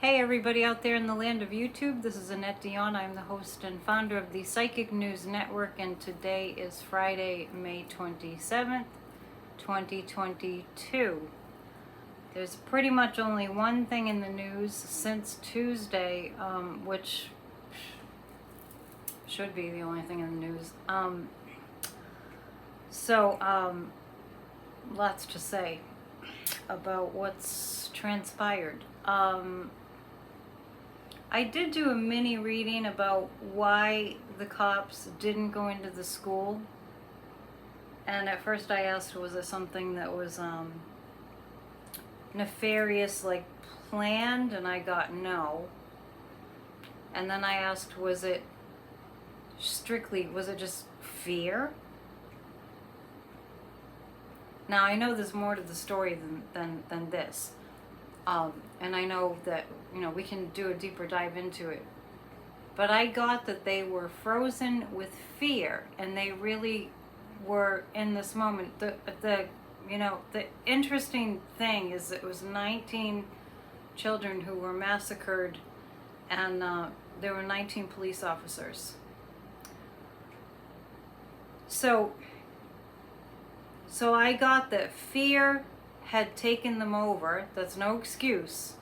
Hey everybody out there in the land of YouTube, this is Annette Dion. I'm the host and founder of the Psychic News Network, and today is Friday, May 27th, 2022. There's pretty much only one thing in the news since Tuesday, which should be the only thing in the news. Lots to say about what's transpired. I did do a mini reading about why the cops didn't go into the school. And at first I asked, was it something that was nefarious, like planned? And I got no. And then I asked, was it just fear? Now I know there's more to the story than this. And I know that, we can do a deeper dive into it. But I got that they were frozen with fear, and they really were in this moment. The interesting thing is it was 19 children who were massacred, and there were 19 police officers. So I got that fear had taken them over. That's no excuse.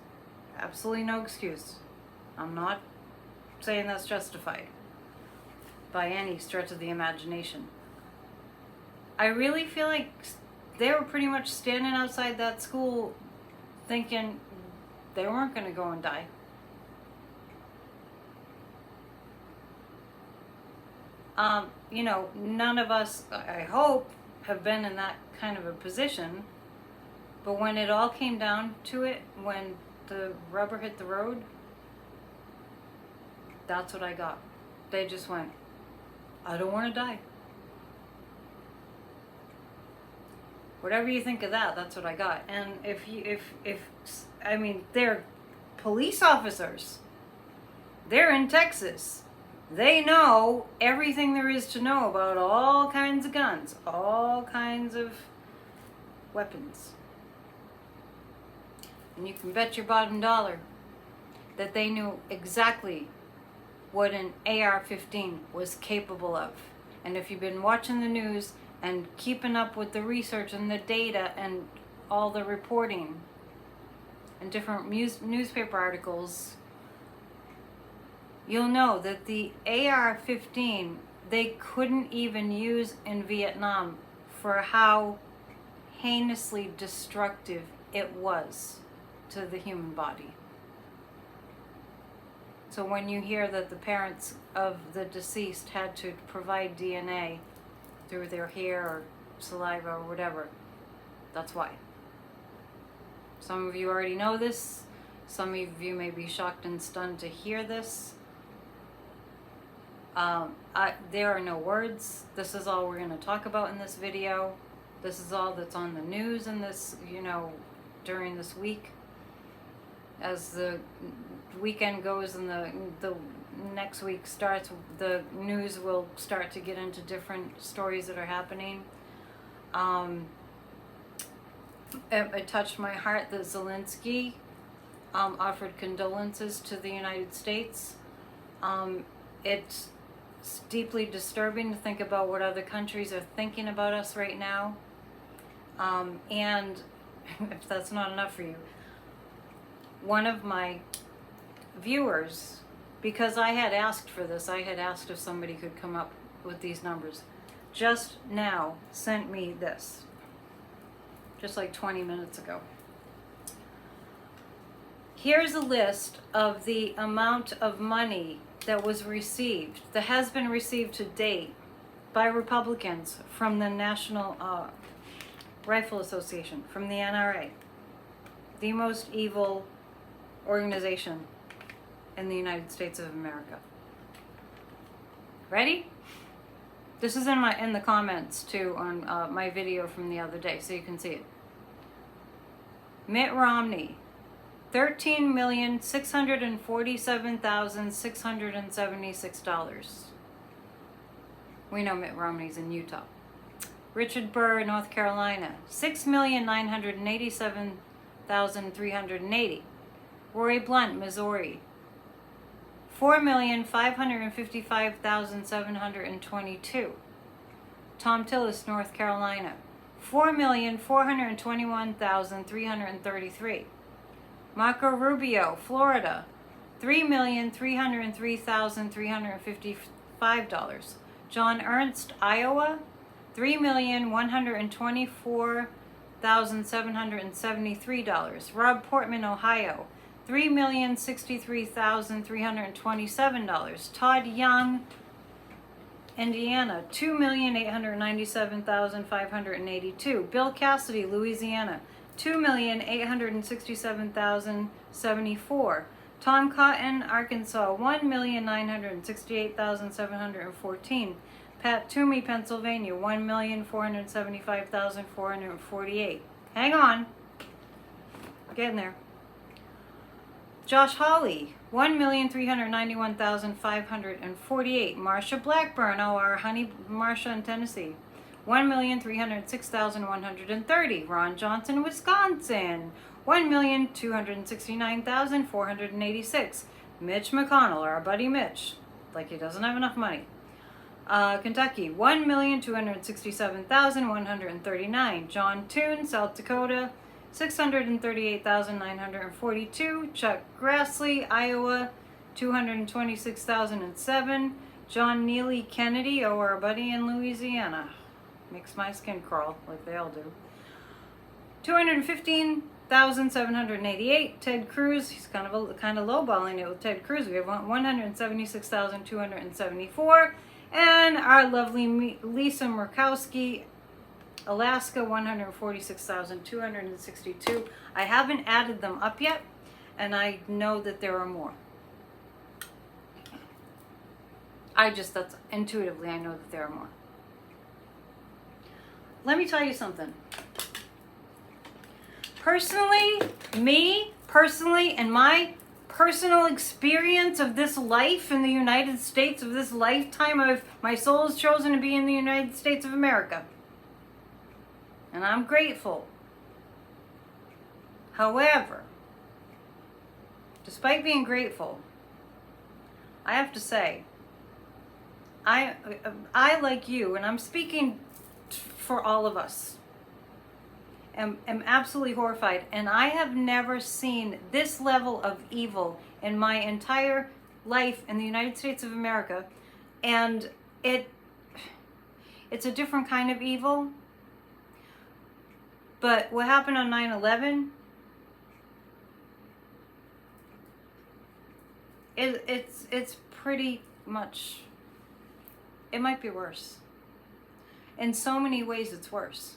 Absolutely no excuse. I'm not saying that's justified by any stretch of the imagination. I really feel like they were pretty much standing outside that school thinking they weren't going to go and die. None of us, I hope, have been in that kind of a position. But when it all came down to it, when the rubber hit the road, that's what I got. They just went, I don't want to die. Whatever you think of that, that's what I got. And they're police officers. They're in Texas. They know everything there is to know about all kinds of guns, all kinds of weapons. And you can bet your bottom dollar that they knew exactly what an AR-15 was capable of. And if you've been watching the news and keeping up with the research and the data and all the reporting and different newspaper articles, you'll know that the AR-15 they couldn't even use in Vietnam for how heinously destructive it was to the human body. So when you hear that the parents of the deceased had to provide DNA through their hair or saliva or whatever, that's why. Some of you already know this. Some of you may be shocked and stunned to hear this. There are no words. This is all we're going to talk about in this video. This is all that's on the news in this, during this week. As the weekend goes and the next week starts, the news will start to get into different stories that are happening. It touched my heart that Zelensky offered condolences to the United States. It's deeply disturbing to think about what other countries are thinking about us right now. And if that's not enough for you, one of my viewers, because I had asked for this, I had asked if somebody could come up with these numbers, just now sent me this, just like 20 minutes ago. Here's a list of the amount of money that was received, that has been received to date by Republicans from the National Rifle Association, from the NRA, the most evil organization in the United States of America. Ready? This is in the comments too on my video from the other day, so you can see it. Mitt Romney, $13,647,676. We know Mitt Romney's in Utah. Richard Burr, North Carolina, $6,987,380. Roy Blunt, Missouri, 4,555,722. Tom Tillis, North Carolina, 4,421,333. Marco Rubio, Florida, $3,303,355. John Ernst, Iowa, $3,124,773. Rob Portman, Ohio, $3,063,327. Todd Young, Indiana, $2,897,582. Bill Cassidy, Louisiana, $2,867,074. Tom Cotton, Arkansas, $1,968,714. Pat Toomey, Pennsylvania, $1,475,448. Hang on. Getting there. Josh Hawley, $1,391,548. Marsha Blackburn, our honey Marsha in Tennessee, $1,306,130. Ron Johnson, Wisconsin, $1,269,486. Mitch McConnell, our buddy Mitch, like he doesn't have enough money. Kentucky, $1,267,139. John Toon, South Dakota, $638,942. Chuck Grassley, Iowa, $226,007. John Neely Kennedy, our buddy in Louisiana, makes my skin crawl like they all do, $215,788. Ted Cruz, he's kind of lowballing it with Ted Cruz. We have $176,274. And our lovely Lisa Murkowski, Alaska, $146,262. I haven't added them up yet, and I know that there are more. That's intuitively, I know that there are more. Let me tell you something. Personally, and my personal experience of this life in the United States, of this lifetime of my soul has chosen to be in the United States of America. And I'm grateful. However, despite being grateful, I have to say, I like you, and I'm speaking for all of us, am absolutely horrified, and I have never seen this level of evil in my entire life in the United States of America. And it's a different kind of evil. But what happened on 9/11, it's pretty much, it might be worse. In so many ways it's worse.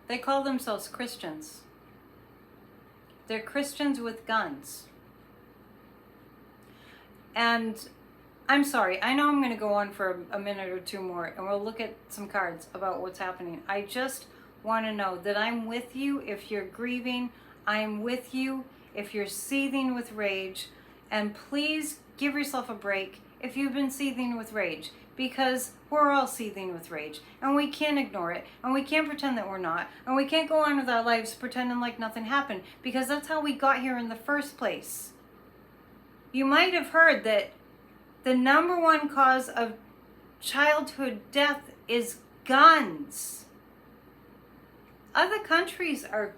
They call themselves Christians. They're Christians with guns. And I'm sorry, I know I'm going to go on for a minute or two more, and we'll look at some cards about what's happening. I just want to know that I'm with you if you're grieving. I'm with you if you're seething with rage. And please give yourself a break if you've been seething with rage, because we're all seething with rage, and we can't ignore it, and we can't pretend that we're not, and we can't go on with our lives pretending like nothing happened, because that's how we got here in the first place. You might have heard that the number one cause of childhood death is guns. Other countries are,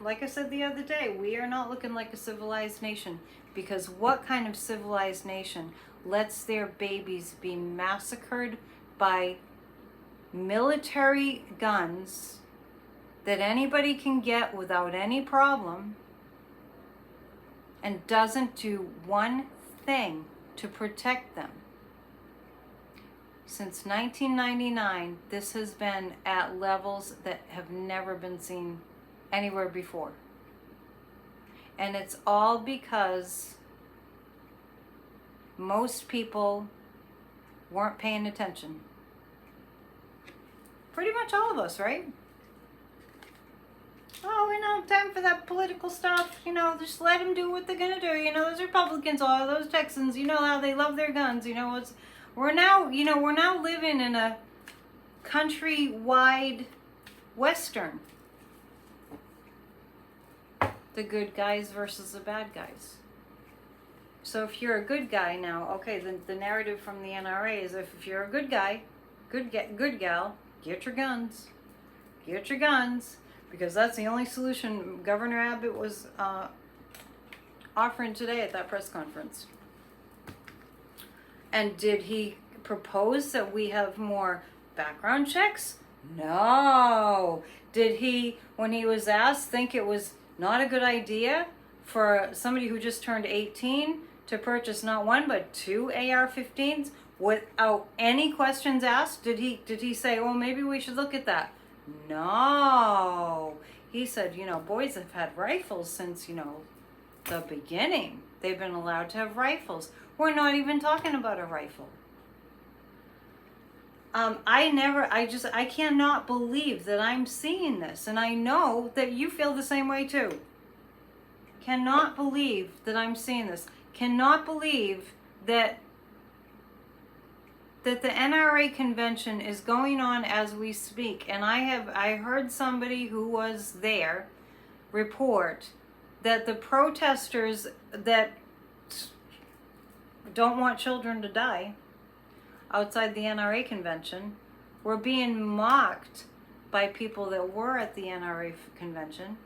like I said the other day, we are not looking like a civilized nation, because what kind of civilized nation lets their babies be massacred by military guns that anybody can get without any problem, and doesn't do one thing to protect them? Since 1999, this has been at levels that have never been seen anywhere before. And it's all because most people weren't paying attention. Pretty much all of us, right? Oh, we don't have time for that political stuff. Just let them do what they're gonna do. Those Republicans, all those Texans, how they love their guns. We're now living in a countrywide Western. The good guys versus the bad guys. So if you're a good guy now, okay, the narrative from the NRA is if you're a good guy, good gal, get your guns. Get your guns. Because that's the only solution Governor Abbott was offering today at that press conference. And did he propose that we have more background checks? No. Did he, when he was asked, think it was not a good idea for somebody who just turned 18 to purchase not one but two AR-15s without any questions asked? Did he say, well, maybe we should look at that? No. He said, boys have had rifles since, the beginning. They've been allowed to have rifles. We're not even talking about a rifle. I cannot believe that I'm seeing this. And I know that you feel the same way too. Cannot believe that I'm seeing this. Cannot believe that the NRA convention is going on as we speak. And I heard somebody who was there report that the protesters that don't want children to die outside the NRA convention were being mocked by people that were at the NRA convention,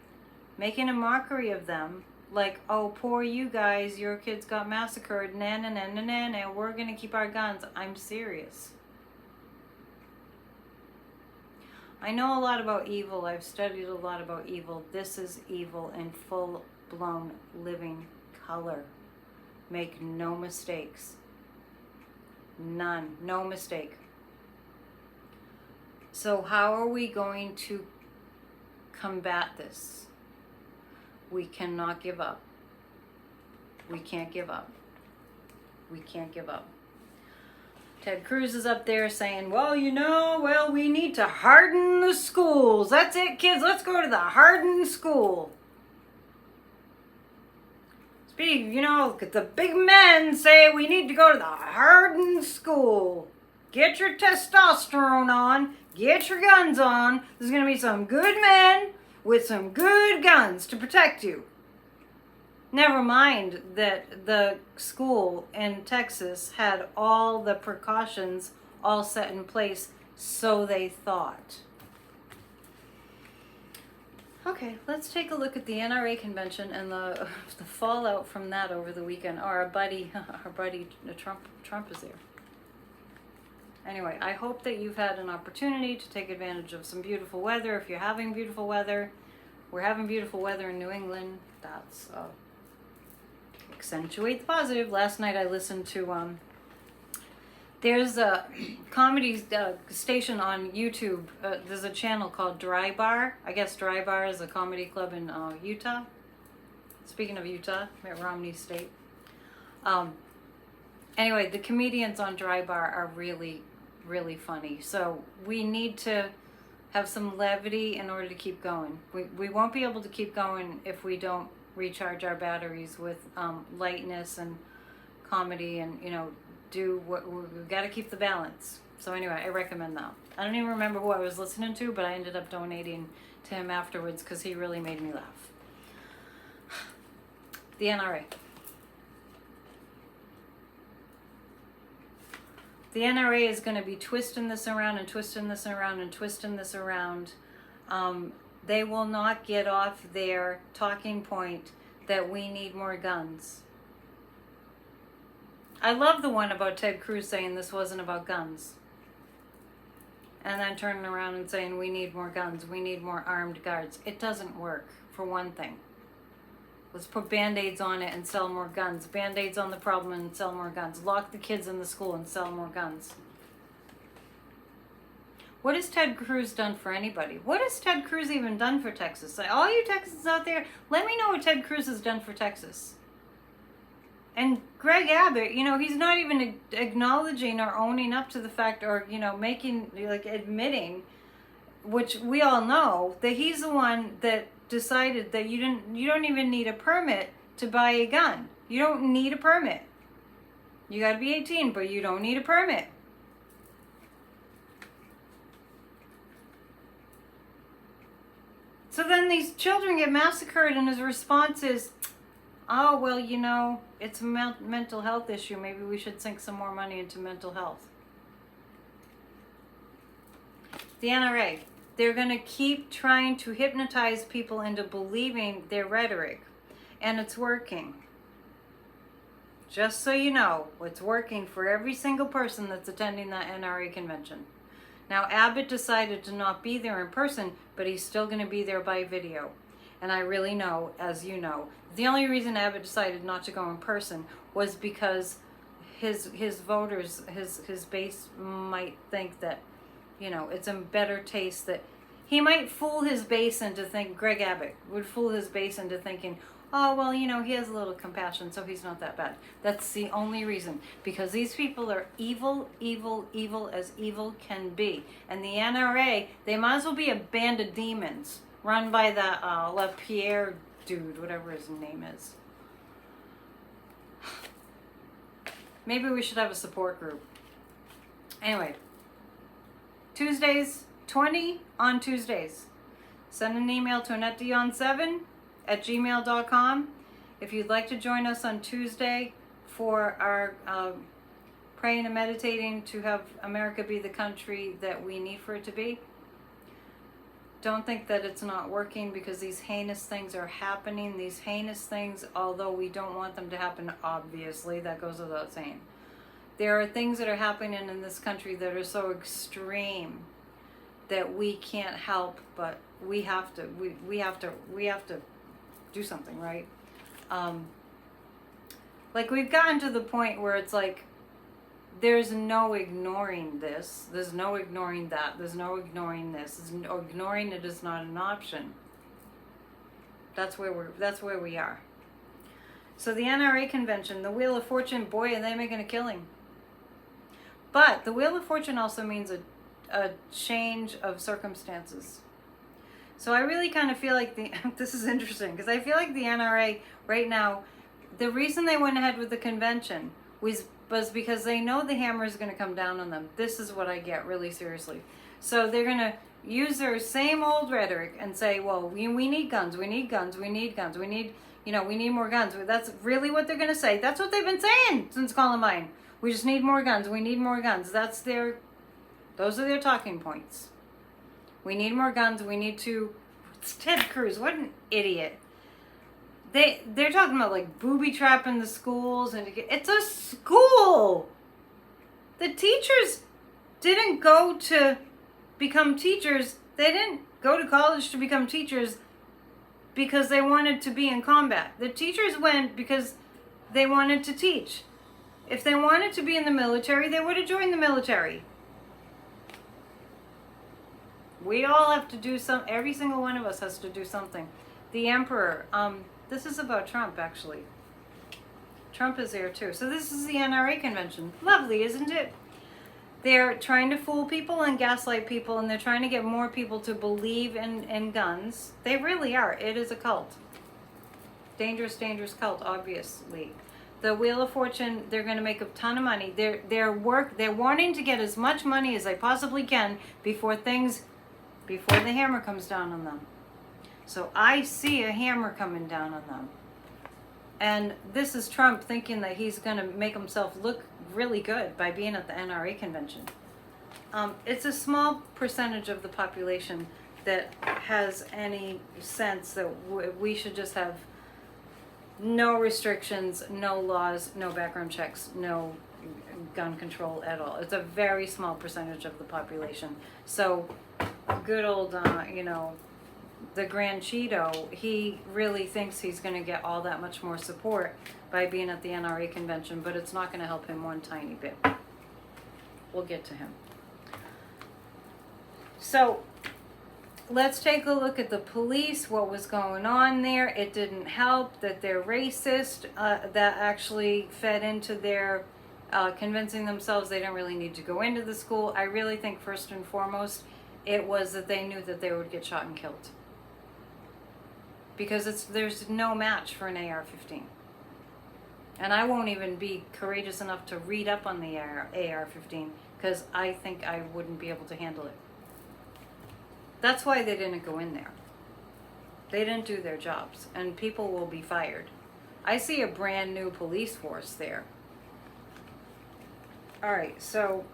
making a mockery of them, like, oh, poor you guys, your kids got massacred, and we're going to keep our guns. I'm serious. I know a lot about evil. I've studied a lot about evil. This is evil in full-blown living color. Make no mistakes. None. No mistake. So how are we going to combat this? We cannot give up. We can't give up. We can't give up. Ted Cruz is up there saying, well, we need to harden the schools. That's it, kids. Let's go to the hardened school. The big men say we need to go to the hardened school. Get your testosterone on. Get your guns on. There's going to be some good men with some good guns to protect you. Never mind that the school in Texas had all the precautions all set in place, so they thought. Okay, let's take a look at the NRA convention and the fallout from that over the weekend. Our buddy Trump is there. Anyway, I hope that you've had an opportunity to take advantage of some beautiful weather. If you're having beautiful weather, we're having beautiful weather in New England. That's accentuate the positive. Last night I listened to there's a comedy station on YouTube. There's a channel called Dry Bar. I guess Dry Bar is a comedy club in Utah. Speaking of Utah, Mitt Romney State. Anyway, the comedians on Dry Bar are really, really funny. So we need to have some levity in order to keep going. We won't be able to keep going if we don't recharge our batteries with lightness and comedy and, do what we've got to keep the balance. So anyway, I recommend that. I don't even remember who I was listening to, but I ended up donating to him afterwards because he really made me laugh. The NRA. The NRA is going to be twisting this around and twisting this around and twisting this around. They will not get off their talking point that we need more guns. I love the one about Ted Cruz saying this wasn't about guns. And then turning around and saying we need more guns, we need more armed guards. It doesn't work, for one thing. Let's put Band-Aids on it and sell more guns. Band-Aids on the problem and sell more guns. Lock the kids in the school and sell more guns. What has Ted Cruz done for anybody? What has Ted Cruz even done for Texas? All you Texans out there, let me know what Ted Cruz has done for Texas. And Greg Abbott, he's not even acknowledging or owning up to the fact or, admitting, which we all know, that he's the one that decided that you don't even need a permit to buy a gun. You don't need a permit. You got to be 18, but you don't need a permit. So then these children get massacred, and his response is, oh, well, it's a mental health issue. Maybe we should sink some more money into mental health. The NRA, they're going to keep trying to hypnotize people into believing their rhetoric, and it's working. Just so you know, it's working for every single person that's attending that NRA convention. Now, Abbot decided to not be there in person, but he's still going to be there by video. And I really know, as you know, the only reason Abbott decided not to go in person was because his voters, his base might think that, it's in better taste that he might fool his base into Greg Abbott would fool his base into thinking, oh, well, he has a little compassion, so he's not that bad. That's the only reason. Because these people are evil, evil, evil as evil can be. And the NRA, they might as well be a band of demons run by that LaPierre dude, whatever his name is. Maybe we should have a support group. Anyway, Tuesdays, 20 on Tuesdays. Send an email to AnnetteDion7@gmail.com if you'd like to join us on Tuesday for our praying and meditating to have America be the country that we need for it to be. Don't think that it's not working, because these heinous things are happening. These heinous things, although we don't want them to happen, obviously, that goes without saying. There are things that are happening in this country that are so extreme that we can't help, but we have to do something, right? Like, we've gotten to the point where it's like, there's no ignoring this, there's no ignoring that, there's no ignoring this, ignoring it is not an option. That's where we are. So the NRA convention, the Wheel of Fortune, boy, are they making a killing. But the Wheel of Fortune also means a change of circumstances. So I really kind of feel like this is interesting, because I feel like the NRA right now, the reason they went ahead with the convention was because they know the hammer is going to come down on them. This is what I get really seriously. So they're going to use their same old rhetoric and say, well, we need guns, we need guns, we need guns, we need more guns. That's really what they're going to say. That's what they've been saying since Columbine. We just need more guns, we need more guns. Those are their talking points. We need more guns, we need to... It's Ted Cruz, what an idiot. They're talking about like booby trapping the schools, and it's a school. The teachers didn't go to become teachers. They didn't go to college to become teachers because they wanted to be in combat. The teachers went because they wanted to teach. If they wanted to be in the military, they would have joined the military. We all have to do every single one of us has to do something. The emperor, this is about Trump, actually. Trump is there, too. So this is the NRA convention. Lovely, isn't it? They're trying to fool people and gaslight people, and they're trying to get more people to believe in guns. They really are. It is a cult. Dangerous, dangerous cult, obviously. The Wheel of Fortune, they're going to make a ton of money. They're wanting to get as much money as they possibly can before the hammer comes down on them. So I see a hammer coming down on them. And this is Trump thinking that he's going to make himself look really good by being at the NRA convention. It's a small percentage of the population that has any sense that we should just have no restrictions, no laws, no background checks, no gun control at all. It's a very small percentage of the population. So good old, the Grand Cheeto, he really thinks he's going to get all that much more support by being at the NRA convention, but it's not going to help him one tiny bit. We'll get to him. So let's take a look at the police, what was going on there. It didn't help that they're racist. That actually fed into their convincing themselves they don't really need to go into the school. I really think first and foremost, it was that they knew that they would get shot and killed. Because there's no match for an AR-15. And I won't even be courageous enough to read up on the AR-15 because I think I wouldn't be able to handle it. That's why they didn't go in there. They didn't do their jobs, and people will be fired. I see a brand new police force there. All right, so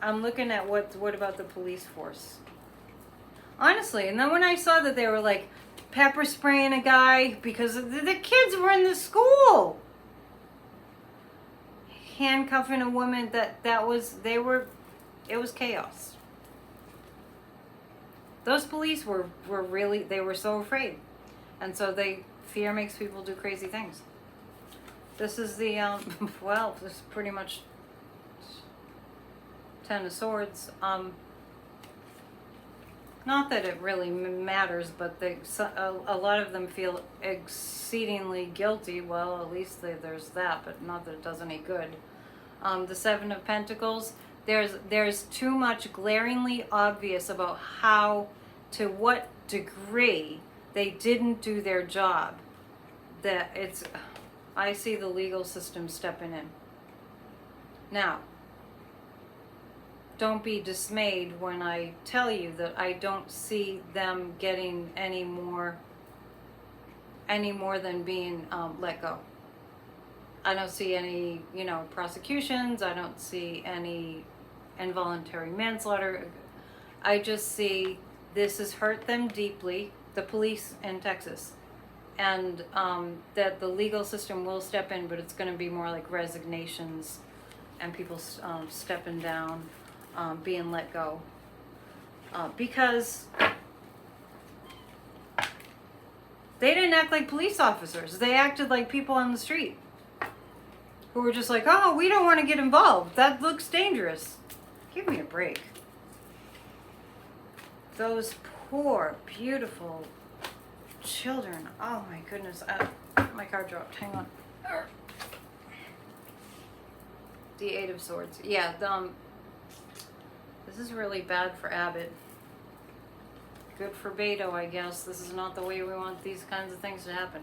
I'm looking at what about the police force? Honestly, and then when I saw that they were like pepper spraying a guy because the kids were in the school, handcuffing a woman, it was chaos. Those police were really, they were so afraid, and so fear makes people do crazy things. This is the well, this is pretty much Ten of Swords. Not that it really matters, but a lot of them feel exceedingly guilty. Well, at least there's that, but not that it does any good. The Seven of Pentacles, there's too much glaringly obvious about to what degree they didn't do their job. I see the legal system stepping in. Now, don't be dismayed when I tell you that I don't see them getting any more than being let go. I don't see any, prosecutions. I don't see any involuntary manslaughter. I just see this has hurt them deeply, the police in Texas, and that the legal system will step in, but it's going to be more like resignations and people stepping down. Being let go, because they didn't act like police officers. They acted like people on the street who were just like, oh, we don't want to get involved. That looks dangerous. Give me a break. Those poor, beautiful children. Oh my goodness. My card dropped. Hang on. The Eight of Swords. Yeah, this is really bad for Abbot. Good for Beto, I guess. This is not the way we want these kinds of things to happen,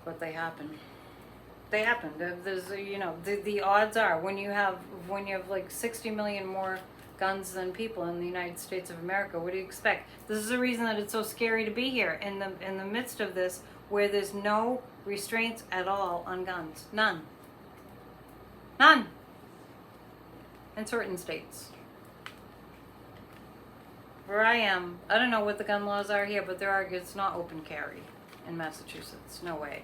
but they happen. They happen. There's, the odds are when you have like 60 million more guns than people in the United States of America, what do you expect? This is the reason that it's so scary to be here in the midst of this, where there's no restraints at all on guns. None. In certain states. Where I am, I don't know what the gun laws are here, but it's not open carry in Massachusetts. No way.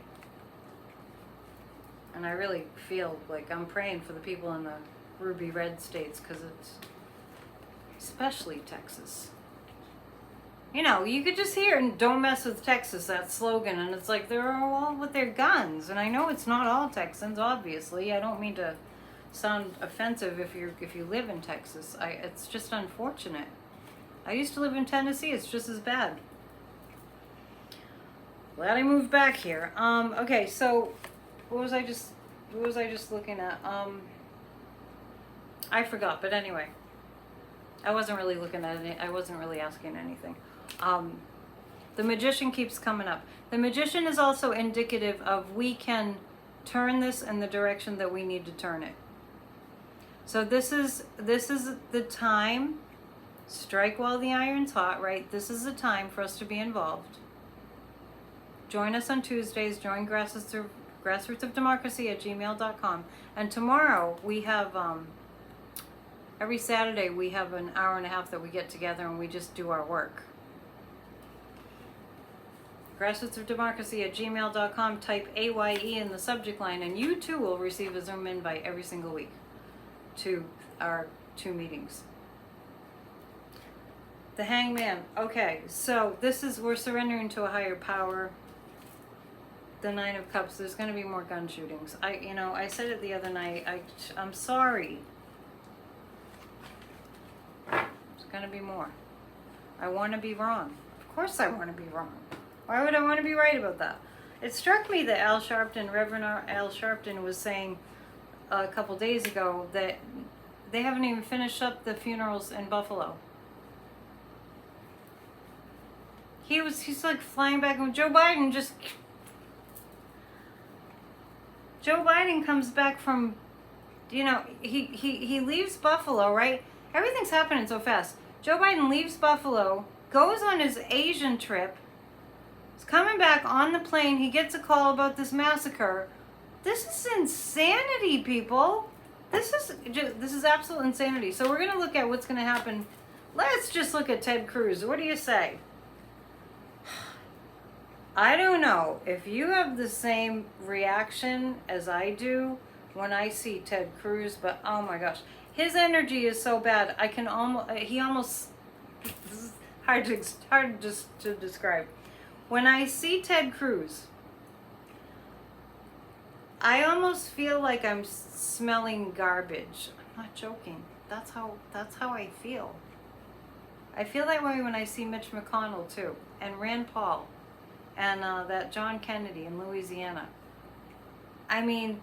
And I really feel like I'm praying for the people in the ruby red states, because it's, especially Texas. You could just hear, and don't mess with Texas, that slogan, and it's like they're all with their guns. And I know it's not all Texans, obviously. I don't mean to sound offensive if you live in Texas. It's just unfortunate. I used to live in Tennessee. It's just as bad. Glad I moved back here. Okay, so what was I just looking at? I forgot, but anyway. I wasn't really looking at it. I wasn't really asking anything. The Magician keeps coming up. The Magician is also indicative of we can turn this in the direction that we need to turn it. So this is the time. Strike while the iron's hot, right? This is the time for us to be involved. Join us on Tuesdays. Join Grassroots of Democracy at gmail.com. And tomorrow we have, every Saturday we have an hour and a half that we get together and we just do our work. Grassroots of Democracy at gmail.com. Type AYE in the subject line, and you too will receive a Zoom invite every single week to our 2 meetings. The Hangman. Okay, so we're surrendering to a higher power. The Nine of Cups. There's going to be more gun shootings. I said it the other night. I'm sorry. There's going to be more. I want to be wrong. Of course I want to be wrong. Why would I want to be right about that? It struck me that Reverend Al Sharpton was saying a couple days ago that they haven't even finished up the funerals in Buffalo. He's like flying back, and Joe Biden comes back from, he leaves Buffalo, right? Everything's happening so fast. Joe Biden leaves Buffalo, goes on his Asian trip. He's coming back on the plane. He gets a call about this massacre. This is insanity, people. This is absolute insanity. So we're going to look at what's going to happen. Let's just look at Ted Cruz. What do you say? I don't know if you have the same reaction as I do when I see Ted Cruz, but oh my gosh, his energy is so bad. I can almost, this is hard just to describe. When I see Ted Cruz, I almost feel like I'm smelling garbage. I'm not joking. That's how I feel. I feel that way when I see Mitch McConnell too, and Rand Paul, and that John Kennedy in Louisiana. I mean,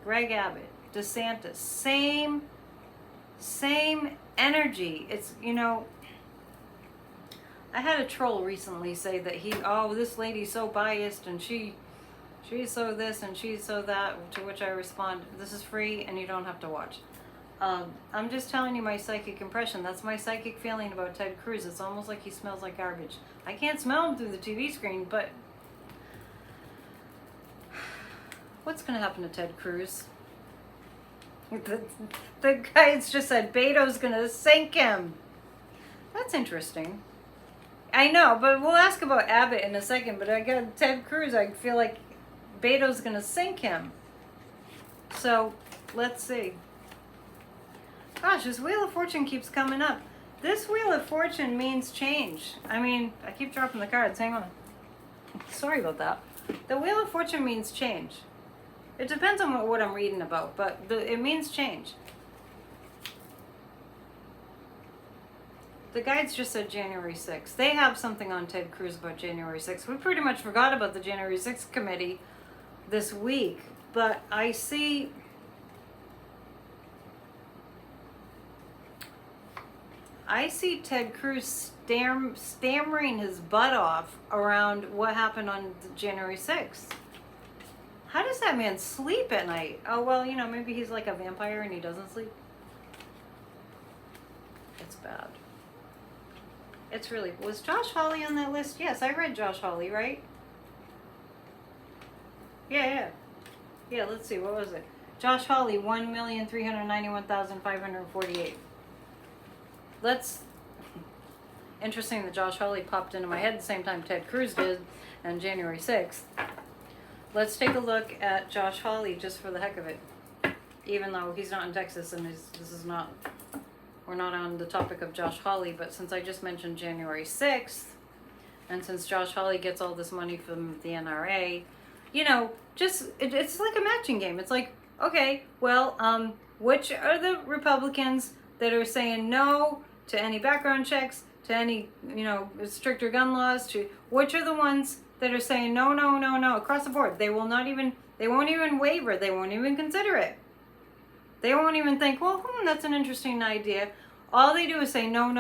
Greg Abbott, DeSantis, same energy. It's, you know, I had a troll recently say that this lady's so biased and she's so this and she's so that, to which I respond, this is free and you don't have to watch. I'm just telling you my psychic impression. That's my psychic feeling about Ted Cruz. It's almost like he smells like garbage. I can't smell him through the TV screen, but what's going to happen to Ted Cruz? The guys just said Beto's going to sink him. That's interesting. I know, but we'll ask about Abbott in a second, but I got Ted Cruz. I feel like Beto's going to sink him. So, let's see. Gosh, this Wheel of Fortune keeps coming up. This Wheel of Fortune means change. I mean, I keep dropping the cards. Hang on. Sorry about that. The Wheel of Fortune means change. It depends on what I'm reading about, but it means change. The guides just said January 6th. They have something on Ted Cruz about January 6th. We pretty much forgot about the January 6th committee this week, but I see Ted Cruz stammering his butt off around what happened on January 6th. How does that man sleep at night? Oh, well, you know, maybe he's like a vampire and he doesn't sleep. It's bad. It's really... Was Josh Hawley on that list? Yes, I read Josh Hawley, right? Yeah. Yeah, let's see. What was it? Josh Hawley, 1,391,548. Let's... Interesting that Josh Hawley popped into my head at the same time Ted Cruz did on January 6th. Let's take a look at Josh Hawley just for the heck of it. Even though he's not in Texas and this is not... We're not on the topic of Josh Hawley, but since I just mentioned January 6th, and since Josh Hawley gets all this money from the NRA, you know, it's like a matching game. It's like, okay, well, which are the Republicans that are saying no to any background checks, to any, you know, stricter gun laws, to which are the ones that are saying no across the board? They won't even waver, they won't even consider it. They won't even think, well, that's an interesting idea. All they do is say no.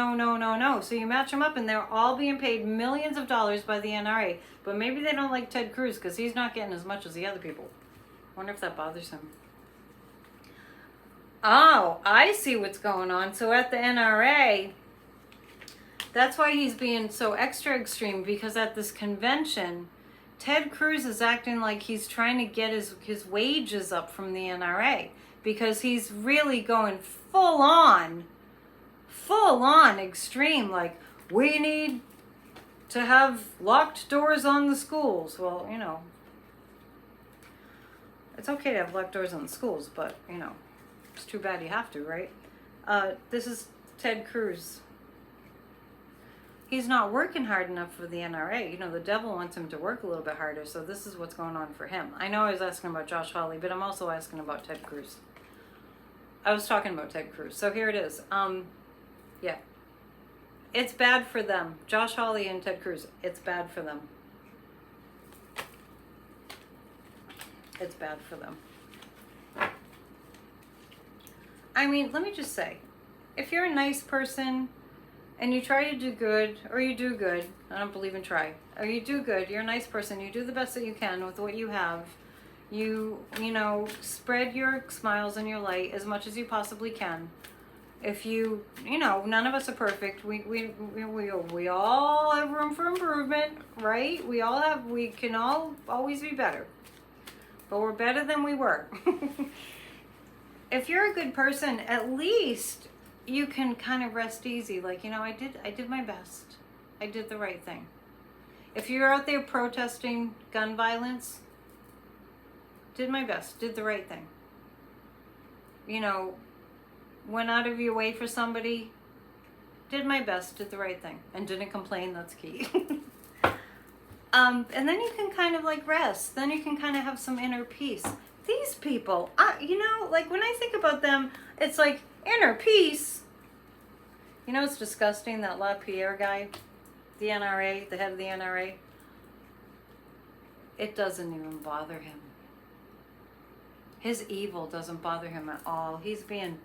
So you match them up and they're all being paid millions of dollars by the NRA. But maybe they don't like Ted Cruz because he's not getting as much as the other people. Wonder if that bothers him. Oh, I see what's going on. So at the NRA, that's why he's being so extra extreme, because at this convention, Ted Cruz is acting like he's trying to get his wages up from the NRA. Because he's really going full on extreme, like, we need to have locked doors on the schools. Well, you know, it's okay to have locked doors on the schools, but, you know, it's too bad you have to, right? This is Ted Cruz. He's not working hard enough for the NRA. You know, the devil wants him to work a little bit harder, so this is what's going on for him. I know I was asking about Josh Hawley, but I'm also asking about Ted Cruz. I was talking about Ted Cruz. So here it is. Yeah. It's bad for them. Josh Hawley and Ted Cruz. It's bad for them. It's bad for them. I mean, let me just say, if you're a nice person and you try to do good, or you do good, I don't believe in try, or you do good, you're a nice person, you do the best that you can with what you have, you know, spread your smiles and your light as much as you possibly can. if you know, none of us are perfect. We all have room for improvement, right? We can all always be better, but we're better than we were. If you're a good person, at least you can kind of rest easy. Like, you know, I did my best. I did the right thing. If you're out there protesting gun violence, did my best, did the right thing. You know, went out of your way for somebody, did my best, did the right thing, and didn't complain. That's key. And then you can kind of like rest. Then you can kind of have some inner peace. These people, you know, like when I think about them, it's like inner peace. You know, it's disgusting, that LaPierre guy, the NRA, the head of the NRA. It doesn't even bother him. His evil doesn't bother him at all. He's being,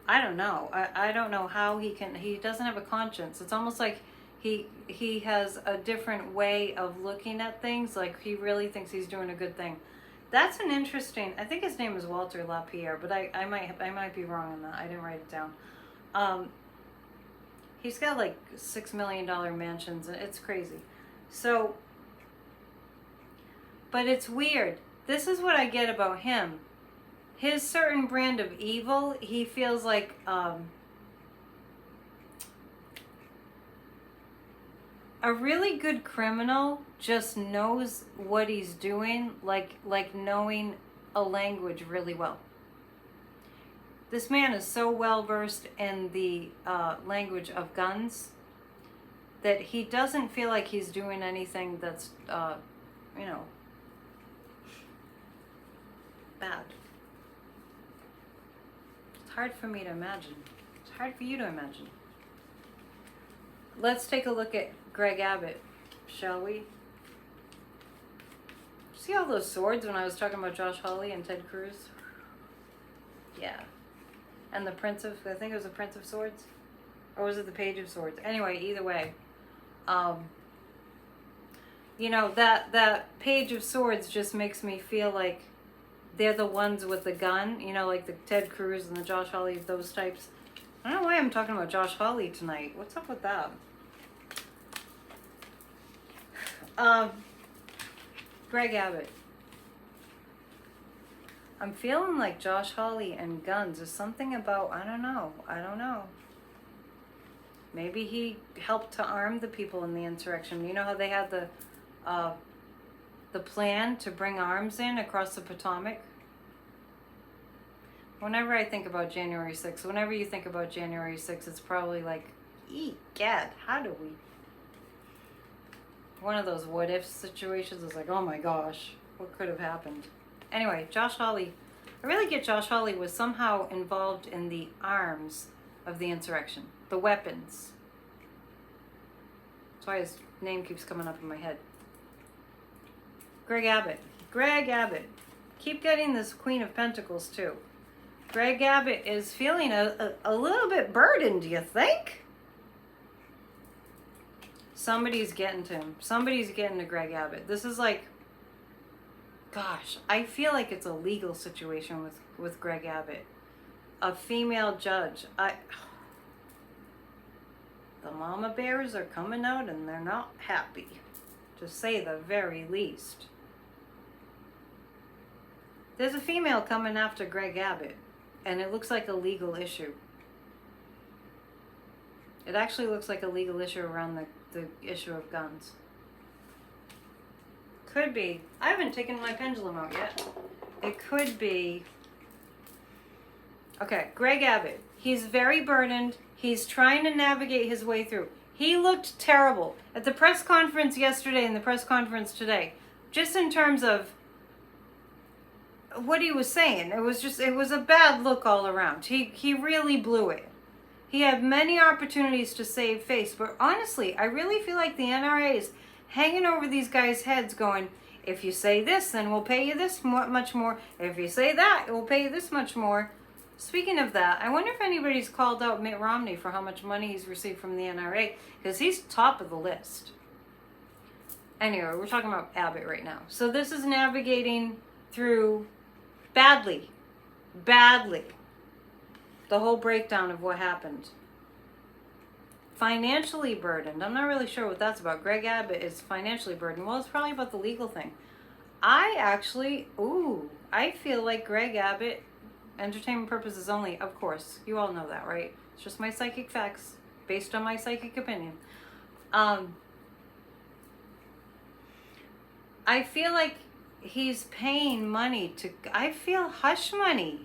I don't know. I don't know how he doesn't have a conscience. It's almost like he has a different way of looking at things. Like he really thinks he's doing a good thing. That's an interesting, I think his name is Walter LaPierre, but I might be wrong on that. I didn't write it down. He's got like $6 million mansions, and it's crazy. So, but it's weird. This is what I get about him. His certain brand of evil, he feels like a really good criminal just knows what he's doing, like knowing a language really well. This man is so well versed in the language of guns that he doesn't feel like he's doing anything that's, you know, bad. It's hard for me to imagine. It's hard for you to imagine. Let's take a look at Greg Abbott, shall we? See all those swords when I was talking about Josh Hawley and Ted Cruz? Yeah. And the Prince of, I think it was the Prince of Swords? Or was it the Page of Swords? Anyway, either way. You know, that Page of Swords just makes me feel like they're the ones with the gun. You know, like the Ted Cruz and the Josh Hawley, those types. I don't know why I'm talking about Josh Hawley tonight. What's up with that? Greg Abbott. I'm feeling like Josh Hawley and guns. There's something about, I don't know. Maybe he helped to arm the people in the insurrection. You know how they had the plan to bring arms in across the Potomac? Whenever I think about January 6th, whenever you think about January 6th, it's probably like, egad, how do we? One of those what if situations is like, oh my gosh, what could have happened? Anyway, Josh Hawley, I really get Josh Hawley was somehow involved in the arms of the insurrection, the weapons. That's why his name keeps coming up in my head. Greg Abbott. Keep getting this Queen of Pentacles too. Greg Abbott is feeling a little bit burdened, do you think? Somebody's getting to him. Somebody's getting to Greg Abbott. This is like, gosh, I feel like it's a legal situation with Greg Abbott. A female judge. The mama bears are coming out and they're not happy, to say the very least. There's a female coming after Greg Abbott, and it looks like a legal issue. It actually looks like a legal issue around the issue of guns. Could be. I haven't taken my pendulum out yet. It could be. Okay, Greg Abbott. He's very burdened. He's trying to navigate his way through. He looked terrible at the press conference yesterday and the press conference today. Just in terms of what he was saying. It was a bad look all around. He really blew it. He had many opportunities to save face, but honestly, I really feel like the NRA is hanging over these guys' heads going, if you say this, then we'll pay you this much more. If you say that, we'll pay you this much more. Speaking of that, I wonder if anybody's called out Mitt Romney for how much money he's received from the NRA, because he's top of the list. Anyway, we're talking about Abbott right now. So this is navigating through badly. The whole breakdown of what happened. Financially burdened. I'm not really sure what that's about. Greg Abbott is financially burdened. Well, it's probably about the legal thing. I feel like Greg Abbott, entertainment purposes only, of course. You all know that, right? It's just my psychic facts based on my psychic opinion. I feel like he's paying money I feel hush money.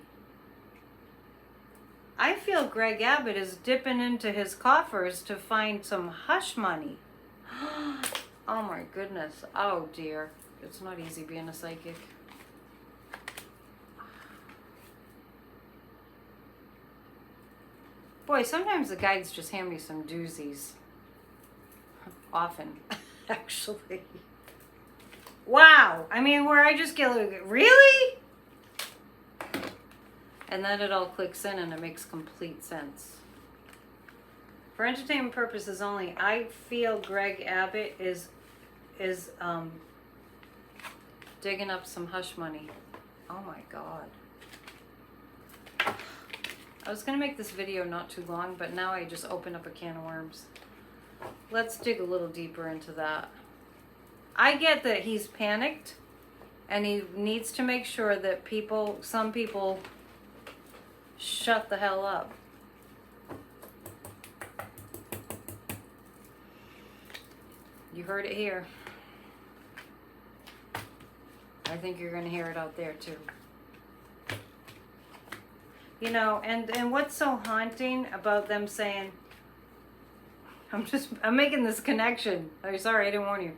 I feel Greg Abbott is dipping into his coffers to find some hush money. Oh my goodness. Oh dear. It's not easy being a psychic. Boy, sometimes the guides just hand me some doozies. Often, actually. Wow. I mean, where I just get like, really? And then it all clicks in and it makes complete sense. For entertainment purposes only, I feel Greg Abbott is digging up some hush money. Oh my God. I was going to make this video not too long, but now I just opened up a can of worms. Let's dig a little deeper into that. I get that he's panicked and he needs to make sure that some people shut the hell up. You heard it here. I think you're going to hear it out there too. You know, and what's so haunting about them saying, I'm making this connection. I'm sorry, I didn't warn you.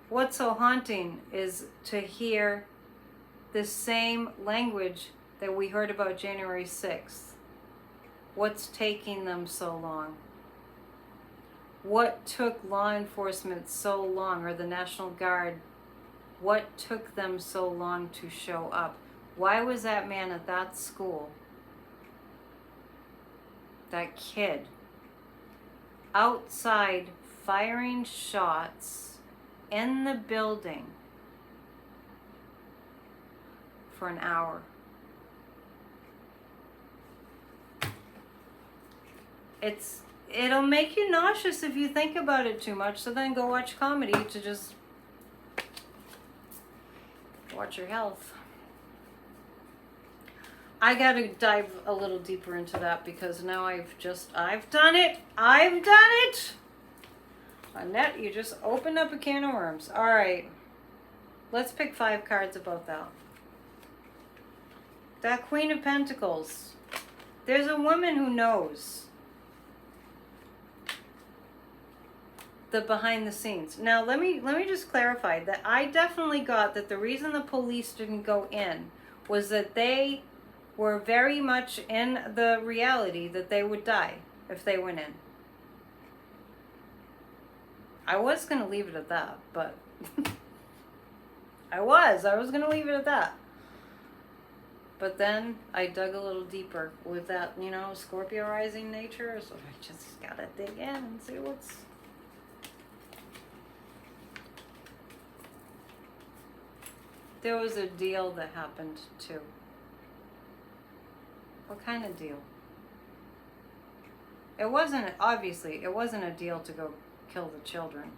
What's so haunting is to hear the same language that we heard about January 6th. What's taking them so long? What took law enforcement so long, or the National Guard? What took them so long to show up? Why was that man at that school, that kid, outside firing shots in the building for an hour? It'll make you nauseous if you think about it too much, so then go watch comedy to just watch your health. I gotta dive a little deeper into that because now I've done it. Annette, you just opened up a can of worms. All right, let's pick 5 cards about that. That Queen of Pentacles. There's a woman who knows the behind the scenes. Now, let me just clarify that I definitely got that the reason the police didn't go in was that they were very much in the reality that they would die if they went in. I was going to leave it at that, but I was going to leave it at that. But then I dug a little deeper with that, Scorpio rising nature, so I just got to dig in and see what's... There was a deal that happened too. What kind of deal? It wasn't a deal to go kill the children.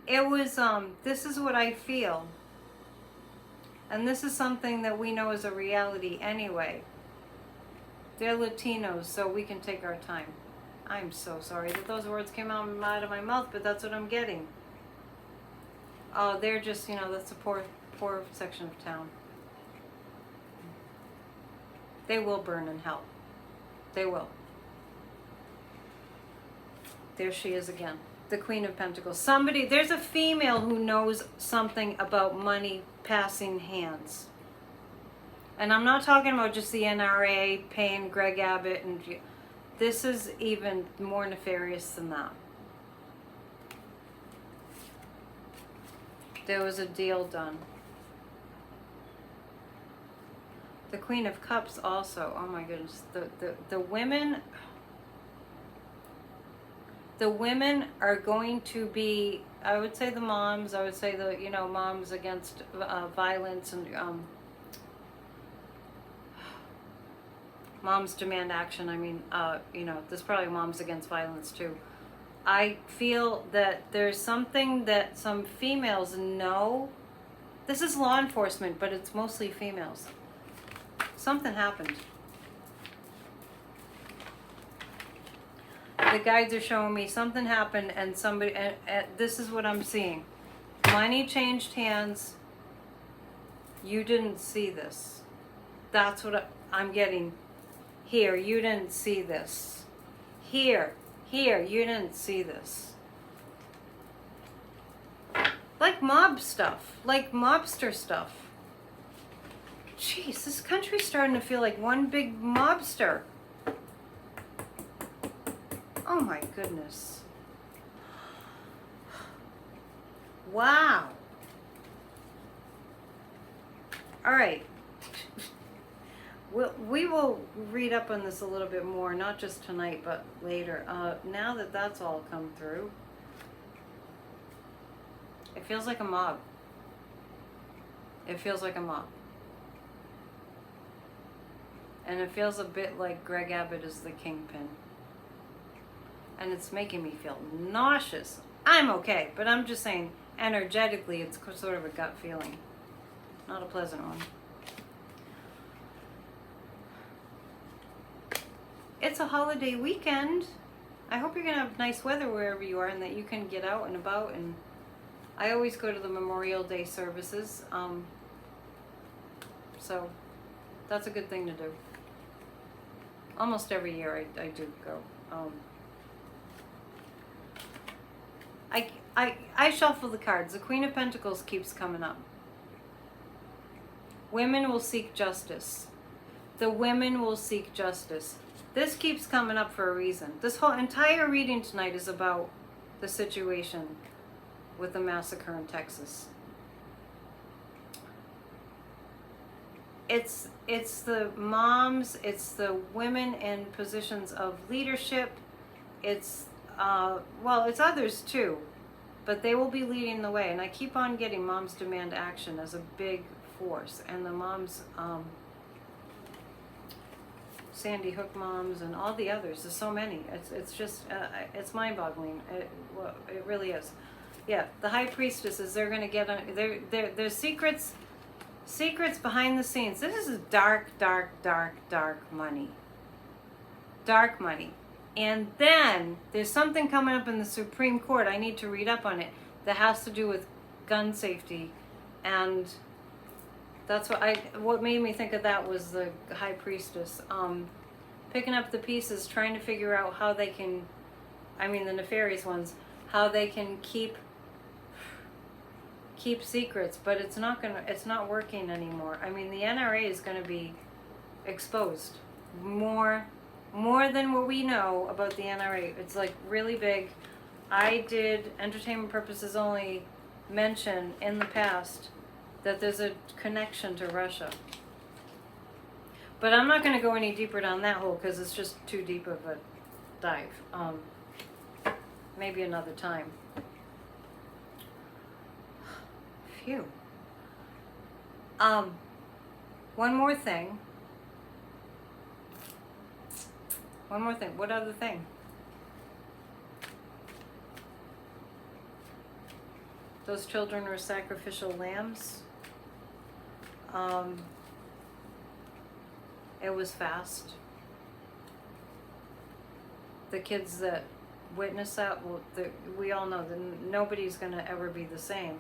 It was, this is what I feel. And this is something that we know is a reality anyway. They're Latinos, so we can take our time. I'm so sorry that those words came out of my mouth, but that's what I'm getting. Oh, they're just, that's a poor section of town. They will burn in hell. They will. There she is again. The Queen of Pentacles. There's a female who knows something about money passing hands. And I'm not talking about just the NRA paying Greg Abbott. This is even more nefarious than that. There was a deal done. The Queen of Cups also. Oh my goodness. The women are going to be, I would say the moms, I would say the, moms against violence and moms demand action. I mean, there's probably moms against violence too. I feel that there's something that some females know. This is law enforcement, but it's mostly females. Something happened. The guides are showing me something happened, and somebody, and this is what I'm seeing. Money changed hands. You didn't see this. That's what I'm getting. Here, you didn't see this. Here, you didn't see this. Like mob stuff, like mobster stuff. Jeez, this country's starting to feel like one big mobster. Oh my goodness. Wow. All right. We will read up on this a little bit more, not just tonight, but later. Now that that's all come through, it feels like a mob. It feels like a mob. And it feels a bit like Greg Abbott is the kingpin. And it's making me feel nauseous. I'm okay, but I'm just saying, energetically, it's sort of a gut feeling. Not a pleasant one. It's a holiday weekend. I hope you're going to have nice weather wherever you are and that you can get out and about. And I always go to the Memorial Day services. So that's a good thing to do. Almost every year I do go. I shuffle the cards. The Queen of Pentacles keeps coming up. Women will seek justice. The women will seek justice. This keeps coming up for a reason. This whole entire reading tonight is about the situation with the massacre in Texas. It's the moms, it's the women in positions of leadership. It's it's others too, but they will be leading the way. And I keep on getting moms demand action as a big force, and the moms, Sandy Hook moms and all the others. There's so many. It's just it's mind-boggling. It really is. Yeah, the high priestesses. They're gonna get there's secrets behind the scenes. This is dark money. Dark money. And then there's something coming up in the Supreme Court. I need to read up on it that has to do with gun safety, and that's what made me think of that was the high priestess picking up the pieces, trying to figure out how they can, the nefarious ones, how they can keep secrets, but it's not working anymore. The NRA is going to be exposed more than what we know about the NRA. It's like really big. I did entertainment purposes only mention in the past that there's a connection to Russia. But I'm not going to go any deeper down that hole because it's just too deep of a dive. Maybe another time. Phew. One more thing. What other thing? Those children were sacrificial lambs. It was fast. The kids that witnessed that, we all know that nobody's going to ever be the same.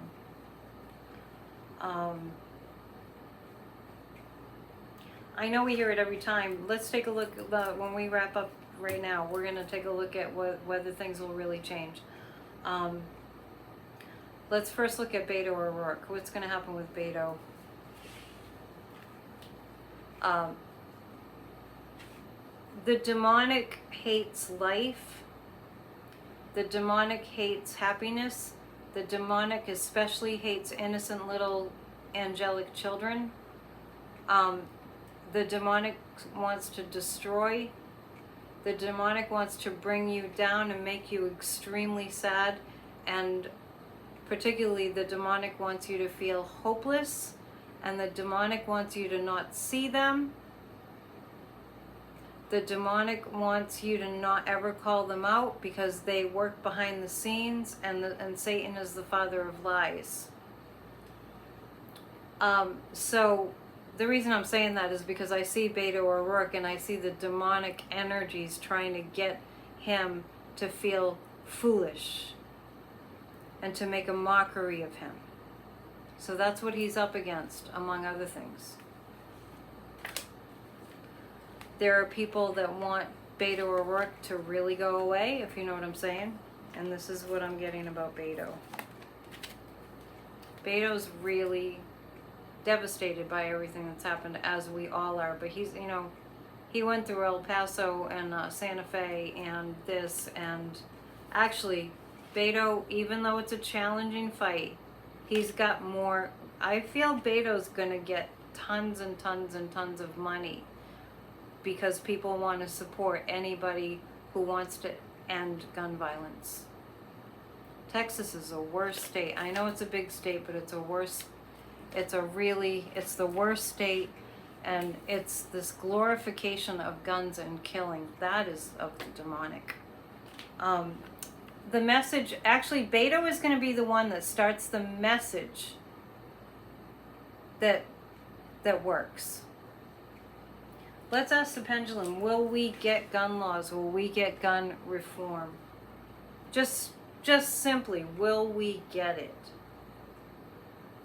I know we hear it every time. Let's take a look when we wrap up right now. We're going to take a look at whether things will really change. Let's first look at Beto O'Rourke. What's going to happen with Beto? The demonic hates life. The demonic hates happiness. The demonic especially hates innocent little angelic children. The demonic wants to destroy. The demonic wants to bring you down and make you extremely sad. And particularly the demonic wants you to feel hopeless. And the demonic wants you to not see them. The demonic wants you to not ever call them out because they work behind the scenes, and Satan is the father of lies. So the reason I'm saying that is because I see Beto O'Rourke and I see the demonic energies trying to get him to feel foolish and to make a mockery of him. So that's what he's up against, among other things. There are people that want Beto O'Rourke to really go away, if you know what I'm saying. And this is what I'm getting about Beto. Beto's really devastated by everything that's happened, as we all are. But he's, you know, he went through El Paso and Santa Fe and this. And actually, Beto, even though it's a challenging fight, he's got more. I feel Beto's going to get tons and tons and tons of money because people want to support anybody who wants to end gun violence. Texas is a worse state. I know it's a big state, but it's a worse, it's the worst state, and it's this glorification of guns and killing. That is of the demonic. The message, actually, Beto is going to be the one that starts the message that works. Let's ask the pendulum, will we get gun laws? Will we get gun reform? Just simply, will we get it?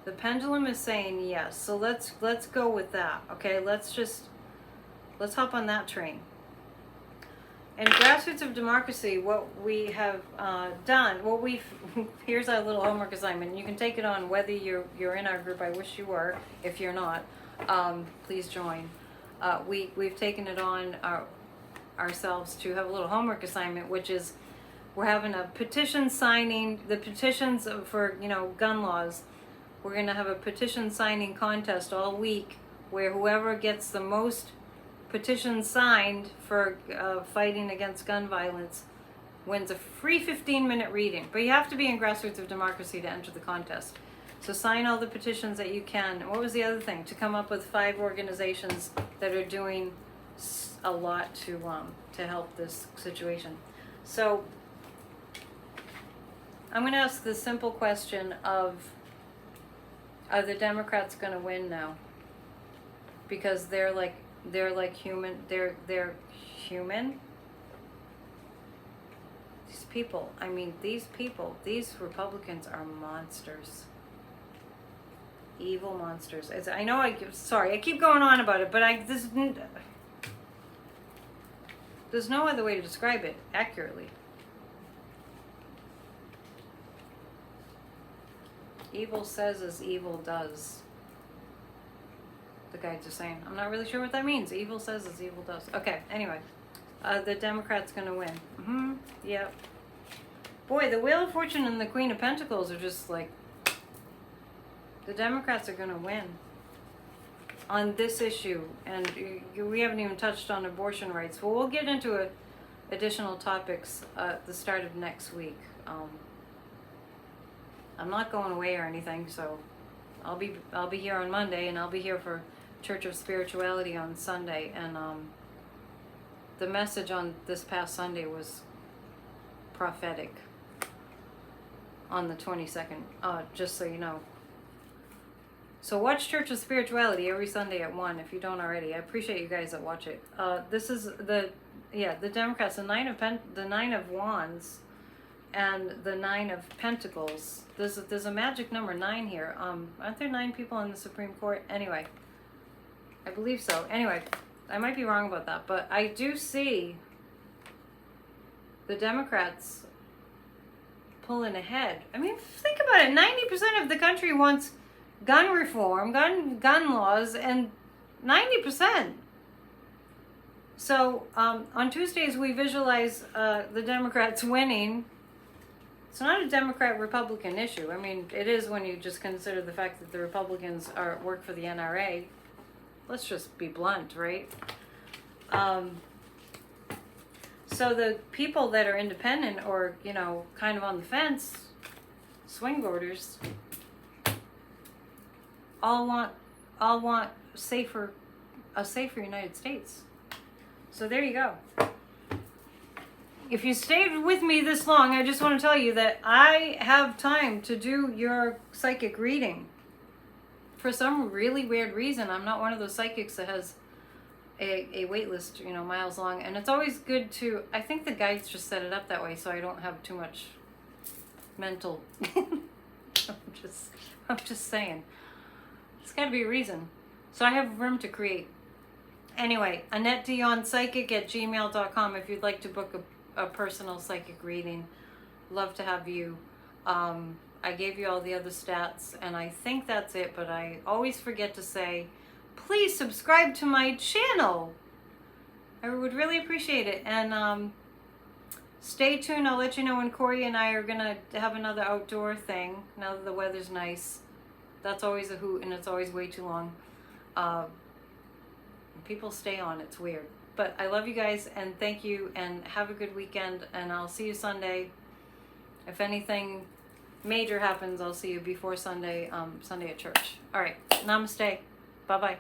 The pendulum is saying yes. So let's go with that. Okay, let's hop on that train. In Grassroots of Democracy, what we have done, here's our little homework assignment. You can take it on whether you're in our group. I wish you were. If you're not, please join. We've taken it on ourselves to have a little homework assignment, which is we're having a petition signing, the petitions for, gun laws. We're going to have a petition signing contest all week where whoever gets the most petitions signed for fighting against gun violence wins a free 15-minute reading. But you have to be in Grassroots of Democracy to enter the contest. So sign all the petitions that you can. What was the other thing? To come up with 5 organizations that are doing a lot to help this situation. So I'm going to ask the simple question of, are the Democrats going to win now? Because they're like human. They're human. These Republicans are monsters. Evil monsters. I keep going on about it, but there's no other way to describe it accurately. Evil says as evil does. The guides are saying. I'm not really sure what that means. Evil says as evil does. Okay, anyway. The Democrats gonna win. Yep. Boy, the Wheel of Fortune and the Queen of Pentacles are just like, the Democrats are gonna win on this issue. And we haven't even touched on abortion rights. Well, we'll get into additional topics at the start of next week. I'm not going away or anything, so I'll be here on Monday, and I'll be here for Church of Spirituality on Sunday. And the message on this past Sunday was prophetic on the 22nd, just so you know. So watch Church of Spirituality every Sunday at 1 if you don't already. I appreciate you guys that watch it. This is the Democrats, the Nine of Wands and the 9 of Pentacles. There's a magic number 9 here. Aren't there 9 people on the Supreme Court? Anyway, I believe so. Anyway, I might be wrong about that, but I do see the Democrats pulling ahead. I mean, think about it. 90% of the country wants gun reform, gun laws, and 90%. So on Tuesdays we visualize the Democrats winning. It's not a Democrat-Republican issue. I mean, it is when you just consider the fact that the Republicans work for the NRA. Let's just be blunt, right? So the people that are independent or, kind of on the fence, swing voters, all want a safer United States. So there you go. If you stayed with me this long, I just want to tell you that I have time to do your psychic reading. For some really weird reason, I'm not one of those psychics that has a wait list, you know, miles long. And it's always good to, I think the guides just set it up that way so I don't have too much mental. I'm just saying. There's got to be a reason. So I have room to create. Anyway, AnnetteDionPsychic@gmail.com if you'd like to book a personal psychic reading. Love to have you. I gave you all the other stats, and I think that's it, but I always forget to say, please subscribe to my channel. I would really appreciate it. And stay tuned. I'll let you know when Corey and I are going to have another outdoor thing, now that the weather's nice. That's always a hoot, and it's always way too long. People stay on. It's weird. But I love you guys, and thank you, and have a good weekend, and I'll see you Sunday. If anything major happens, I'll see you before Sunday, Sunday at church. All right. Namaste. Bye-bye.